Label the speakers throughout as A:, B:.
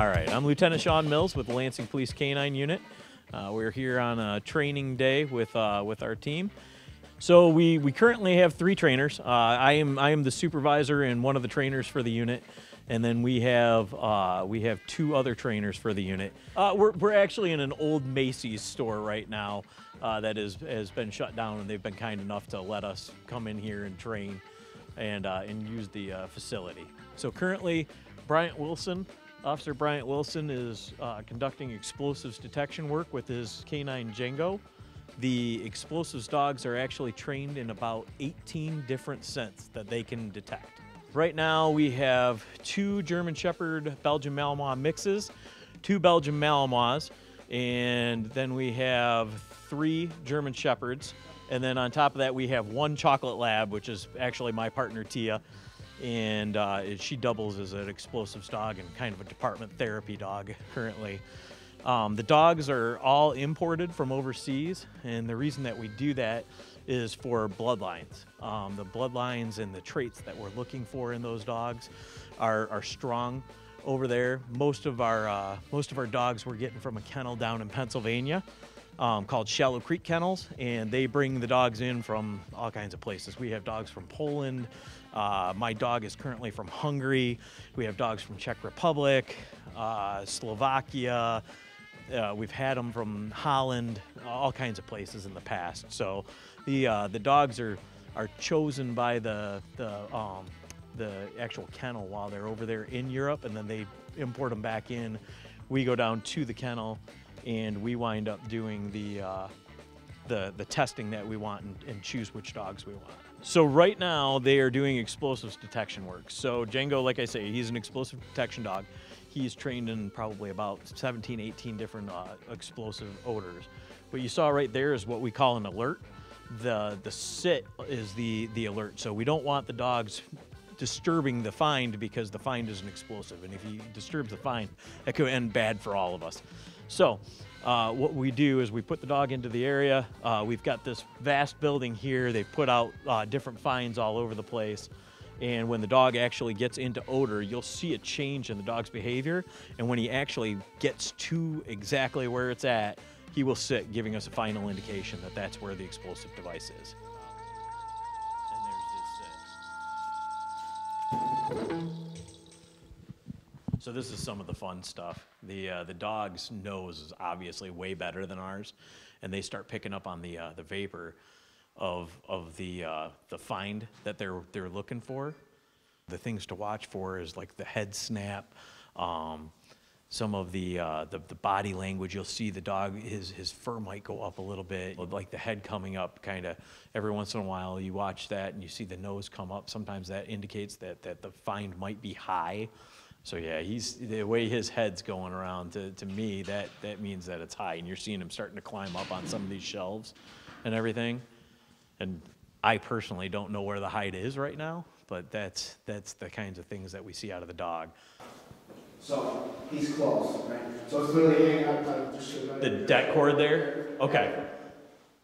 A: All right, I'm Lieutenant Sean Mills with the Lansing Police K9 Unit. We're here on a training day with our team. So we currently have 3 trainers. I am the supervisor and one of the trainers for the unit, and then we have 2 other trainers for the unit. We're actually in an old Macy's store right now that has been shut down, and they've been kind enough to let us come in here and train and use the facility. So currently, Officer Bryant Wilson is conducting explosives detection work with his K9 Django. The explosives dogs are actually trained in about 18 different scents that they can detect. Right now we have 2 German Shepherd Belgian Malinois mixes, 2 Belgian Malinois, and then we have 3 German Shepherds. And then on top of that we have 1 Chocolate Lab, which is actually my partner Tia. And she doubles as an explosives dog and kind of a department therapy dog currently. The dogs are all imported from overseas, and the reason that we do that is for bloodlines. The bloodlines and the traits that we're looking for in those dogs are strong over there. Most of our dogs we're getting from a kennel down in Pennsylvania called Shallow Creek Kennels, and they bring the dogs in from all kinds of places. We have dogs from Poland. My dog is currently from Hungary. We have dogs from Czech Republic, Slovakia. We've had them from Holland, all kinds of places in the past. So the dogs are chosen by the actual kennel while they're over there in Europe, and then they import them back in. We go down to the kennel, and we wind up doing the testing that we want and choose which dogs we want. So right now they are doing explosives detection work. So Django, like I say, he's an explosive detection dog. He's trained in probably about 17, 18 different explosive odors. What you saw right there is what we call an alert. The sit is the alert. So we don't want the dogs disturbing the find, because the find is an explosive, and if he disturbs the find, that could end bad for all of us. So what we do is we put the dog into the area. We've got this vast building here. They put out different finds all over the place. And when the dog actually gets into odor, you'll see a change in the dog's behavior. And when he actually gets to exactly where it's at, he will sit, giving us a final indication that that's where the explosive device is. And there's his sit. So this is some of the fun stuff. The dog's nose is obviously way better than ours, and they start picking up on the vapor of the find that they're looking for. The things to watch for is like the head snap, some of the body language. You'll see the dog, his fur might go up a little bit, like the head coming up kind of every once in a while. You watch that and you see the nose come up. Sometimes that indicates that the find might be high. So yeah, the way his head's going around, to me, that means that it's high, and you're seeing him starting to climb up on some of these shelves and everything. And I personally don't know where the height is right now, but that's the kinds of things that we see out of the dog.
B: So he's close, right? So it's literally hanging out
A: the det cord there? Okay.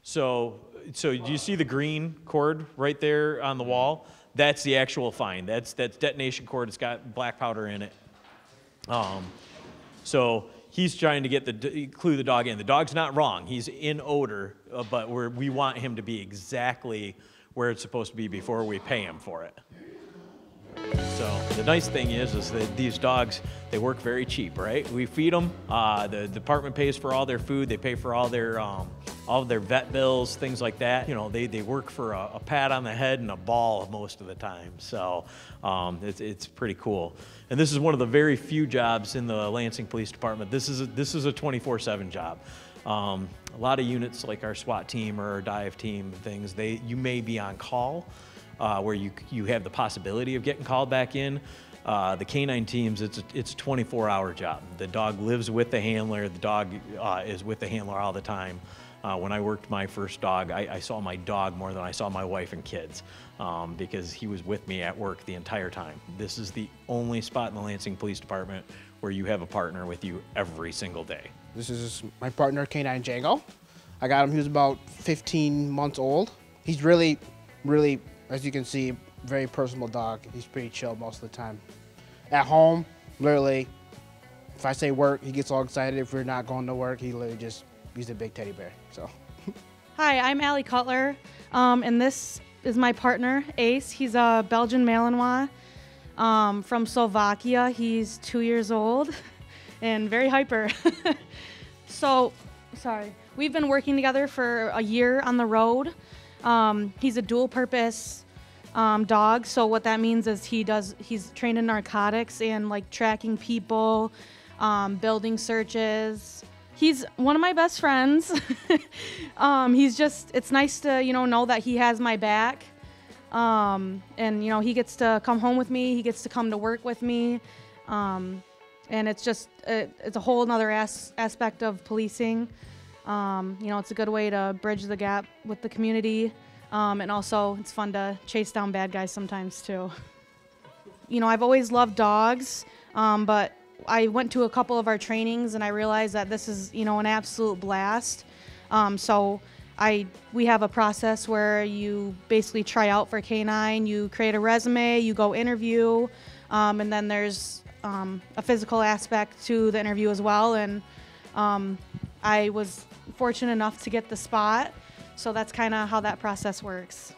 A: So do you see the green cord right there on the wall? That's the actual find. That's detonation cord. It's got black powder in it. So he's trying to clue the dog in. The dog's not wrong. He's in odor, but we want him to be exactly where it's supposed to be before we pay him for it. So the nice thing is that these dogs, they work very cheap, right? We feed them. The department pays for all their food. They pay for all of their vet bills, things like that. You know, they work for a pat on the head and a ball most of the time. So it's pretty cool. And this is one of the very few jobs in the Lansing Police Department. This is a 24/7 job. A lot of units like our SWAT team or our dive team and things, you may be on call where you have the possibility of getting called back in. The K9 teams, it's a 24-hour job. The dog lives with the handler. The dog is with the handler all the time. When I worked my first dog, I saw my dog more than I saw my wife and kids because he was with me at work the entire time. This is the only spot in the Lansing Police Department where you have a partner with you every single day.
C: This is my partner, K9 Django. I got him, he was about 15 months old. He's really, as you can see, very personable dog. He's pretty chill most of the time. At home, literally, If I say work, he gets all excited. If we're not going to work, he's a big teddy bear. So.
D: Hi, I'm Allie Cutler, and this is my partner, Ace. He's a Belgian Malinois from Slovakia. He's 2 years old and very hyper. We've been working together for a year on the road. He's a dual-purpose dog, so what that means is he's trained in narcotics and like tracking people, building searches. He's one of my best friends. It's nice to, know that he has my back. And, he gets to come home with me. He gets to come to work with me. And it's a whole nother aspect of policing. It's a good way to bridge the gap with the community. And also it's fun to chase down bad guys sometimes too. I've always loved dogs, but I went to a couple of our trainings and I realized that this is, an absolute blast. We have a process where you basically try out for K9, you create a resume, you go interview, and then there's a physical aspect to the interview as well. And I was fortunate enough to get the spot, so that's kind of how that process works.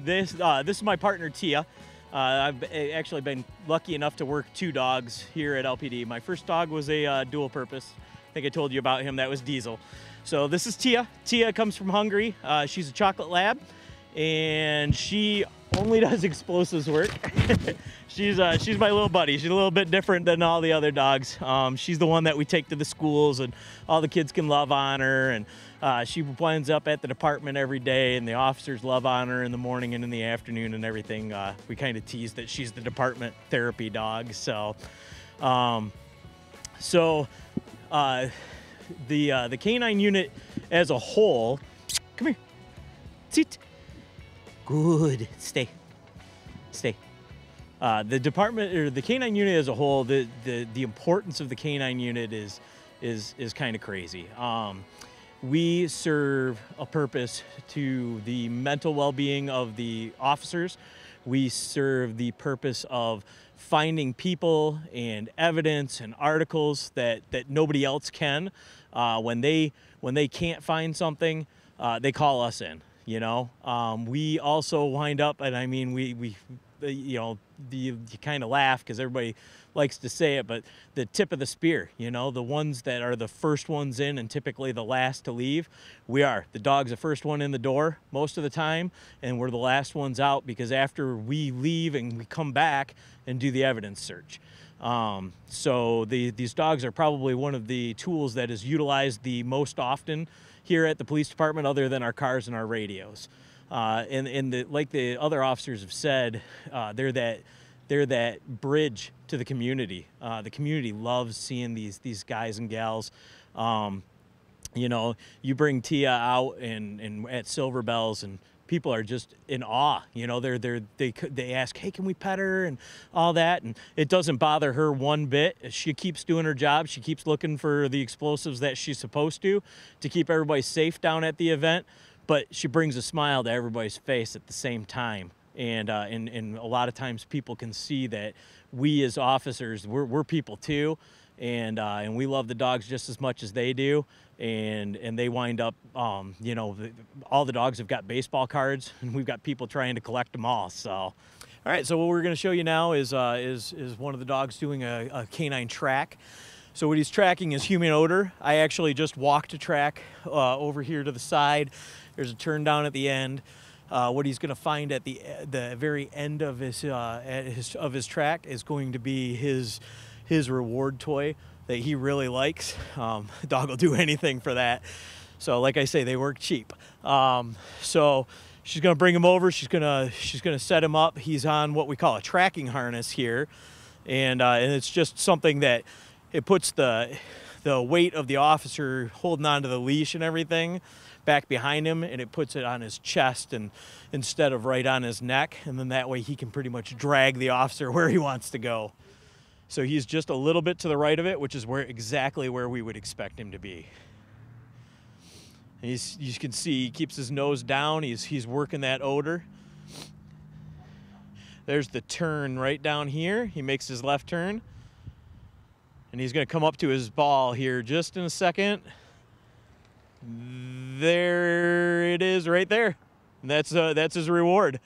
A: This is my partner, Tia. I've actually been lucky enough to work 2 dogs here at LPD. My first dog was a dual purpose. I think I told you about him. That was Diesel. So this is Tia. Tia comes from Hungary. She's a chocolate lab, and she only does explosives work. She's my little buddy. She's a little bit different than all the other dogs. She's the one that we take to the schools, and all the kids can love on her. And she winds up at the department every day, and the officers love on her in the morning and in the afternoon and everything. We kind of tease that she's the department therapy dog. So, the K9 unit as a whole. Come here. Sit. Good. Stay. The department, or the K9 unit as a whole, the importance of the K9 unit is kind of crazy. We serve a purpose to the mental well-being of the officers. We serve the purpose of finding people and evidence and articles that nobody else can. When they can't find something, they call us in. We also wind up, and I mean, you kind of laugh because everybody likes to say it, but the tip of the spear, the ones that are the first ones in and typically the last to leave, we are. The dog's the first one in the door most of the time, and we're the last ones out because after we leave and we come back and do the evidence search. So these dogs are probably one of the tools that is utilized the most often here at the police department, other than our cars and our radios. Like the other officers have said, they're that bridge to the community. The community loves seeing these guys and gals. You bring Tia out and at Silver Bells, and people are just in awe. They ask, hey, can we pet her and all that, and it doesn't bother her one bit. She keeps doing her job. She keeps looking for the explosives that she's supposed to keep everybody safe down at the event. But she brings a smile to everybody's face at the same time. And a lot of times people can see that we as officers, we're people too. And we love the dogs just as much as they do. And they wind up, all the dogs have got baseball cards, and we've got people trying to collect them all. So, all right, so what we're going to show you now is one of the dogs doing a canine track. So what he's tracking is human odor. I actually just walked a track over here to the side. There's a turn down at the end. What he's going to find at the very end of his track is going to be his reward toy that he really likes. The dog will do anything for that. So like I say, they work cheap. So she's going to bring him over. She's going to set him up. He's on what we call a tracking harness here, and it's just something that it puts the weight of the officer holding onto the leash and everything back behind him, and it puts it on his chest and instead of right on his neck, and then that way he can pretty much drag the officer where he wants to go. So he's just a little bit to the right of it, which is exactly where we would expect him to be. And you can see he keeps his nose down. He's working that odor. There's the turn right down here. He makes his left turn. And And he's going to come up to his ball here just in a second. There it is right there. And that's his reward.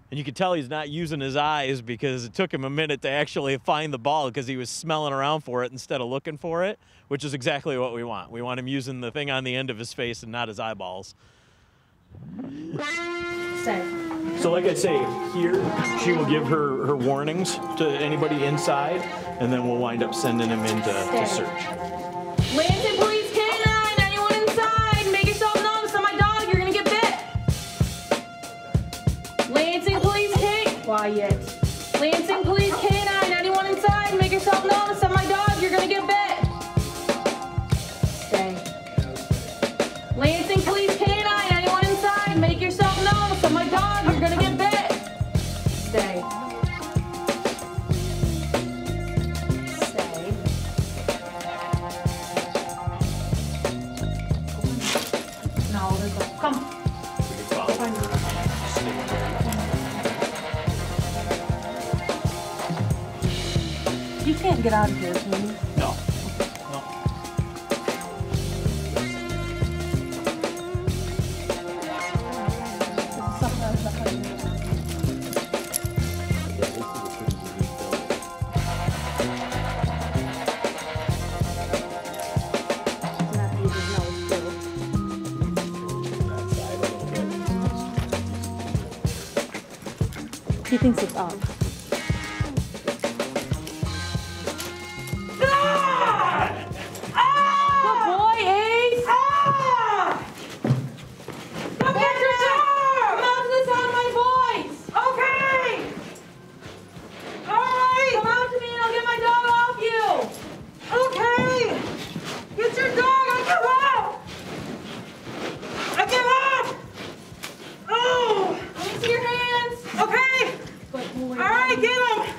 A: And you can tell he's not using his eyes because it took him a minute to actually find the ball because he was smelling around for it instead of looking for it, which is exactly what we want. We want him using the thing on the end of his face and not his eyeballs.
D: Stay.
A: So like I say, here she will give her warnings to anybody inside, and then we'll wind up sending him in to search.
D: Lansing Police K9, anyone inside? Make yourself known to my dog, you're gonna get bit. Lansing Police K, quiet. Lansing Police K9, anyone inside? Make yourself known to my dog, you're gonna get bit. Stay. Lansing Police K9, anyone inside? Make yourself known to my dog, you're gonna get bit. Stay. Stay. No, there's a, come. You can't get out of here, can you?
A: No.
D: He thinks it's up. Good boy, Ace! Come get your dog! Come out to the sound of my voice! Okay! Alright! Come out to me and I'll get my dog off you! Okay! Get your dog! I give up! I give up! Oh! Let me see your hands! Okay! Good boy. Alright, get him!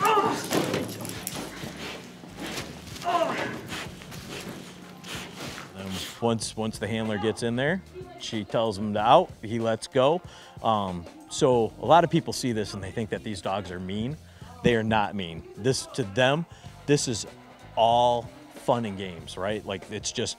D: Oh!
A: Once the handler gets in there, she tells him to out, he lets go. So a lot of people see this and they think that these dogs are mean. They are not mean. This, to them, this is all fun and games, right? Like it's just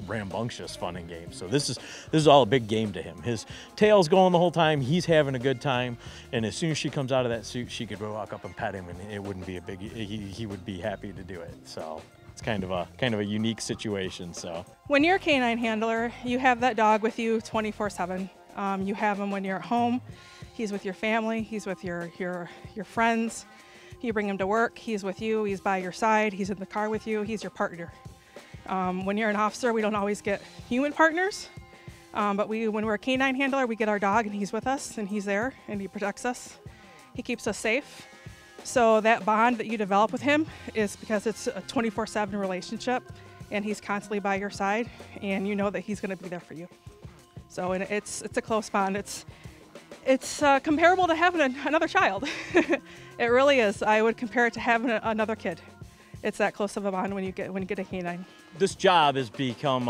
A: rambunctious fun and games. So this is all a big game to him. His tail's going the whole time. He's having a good time. And as soon as she comes out of that suit, she could walk up and pet him, and it wouldn't be a big. He would be happy to do it. So it's kind of a unique situation. So
E: when you're a canine handler, you have that dog with you 24/7. You have him when you're at home. He's with your family. He's with your friends. You bring him to work. He's with you. He's by your side. He's in the car with you. He's your partner. When you're an officer, we don't always get human partners, but when we're a canine handler, we get our dog and he's with us and he's there and he protects us. He keeps us safe. So that bond that you develop with him is because it's a 24/7 relationship and he's constantly by your side and you know that he's going to be there for you. So and it's a close bond. It's comparable to having another child. It really is. I would compare it to having another kid. It's that close of a bond when you get a canine.
A: This job has become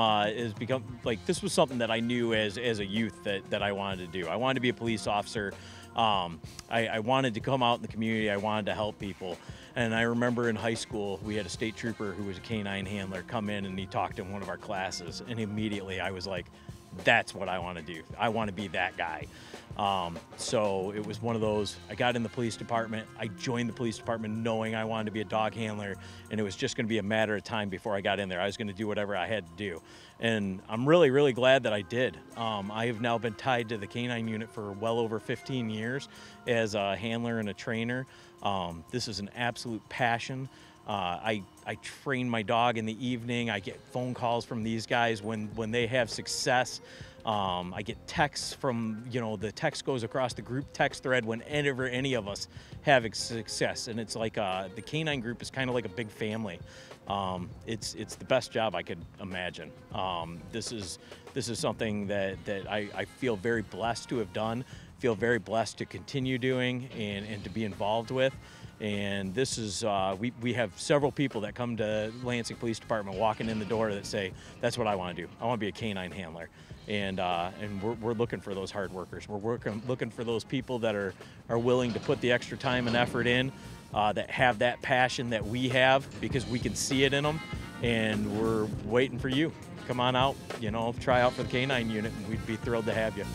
A: like, this was something that I knew as a youth that I wanted to do. I wanted to be a police officer. I wanted to come out in the community. I wanted to help people. And I remember in high school, we had a state trooper who was a canine handler come in and he talked in one of our classes. And immediately I was like, that's what I want to do. I want to be that guy. So it was one of those, I got in the police department. I joined the police department knowing I wanted to be a dog handler, and it was just going to be a matter of time before I got in there. I was going to do whatever I had to do. And I'm really, really glad that I did. I have now been tied to the K9 unit for well over 15 years as a handler and a trainer. This is an absolute passion. I train my dog in the evening. I get phone calls from these guys when they have success. I get texts from, the text goes across the group text thread whenever any of us have success. And it's like the K9 group is kind of like a big family. It's the best job I could imagine. This is something that I feel very blessed to have done, feel very blessed to continue doing and to be involved with. And this is, we have several people that come to Lansing Police Department walking in the door that say, that's what I want to do. I want to be a canine handler. And we're looking for those hard workers. We're looking for those people that are willing to put the extra time and effort in, that have that passion that we have, because we can see it in them. And we're waiting for you. Come on out, you know, try out for the K9 unit, and we'd be thrilled to have you.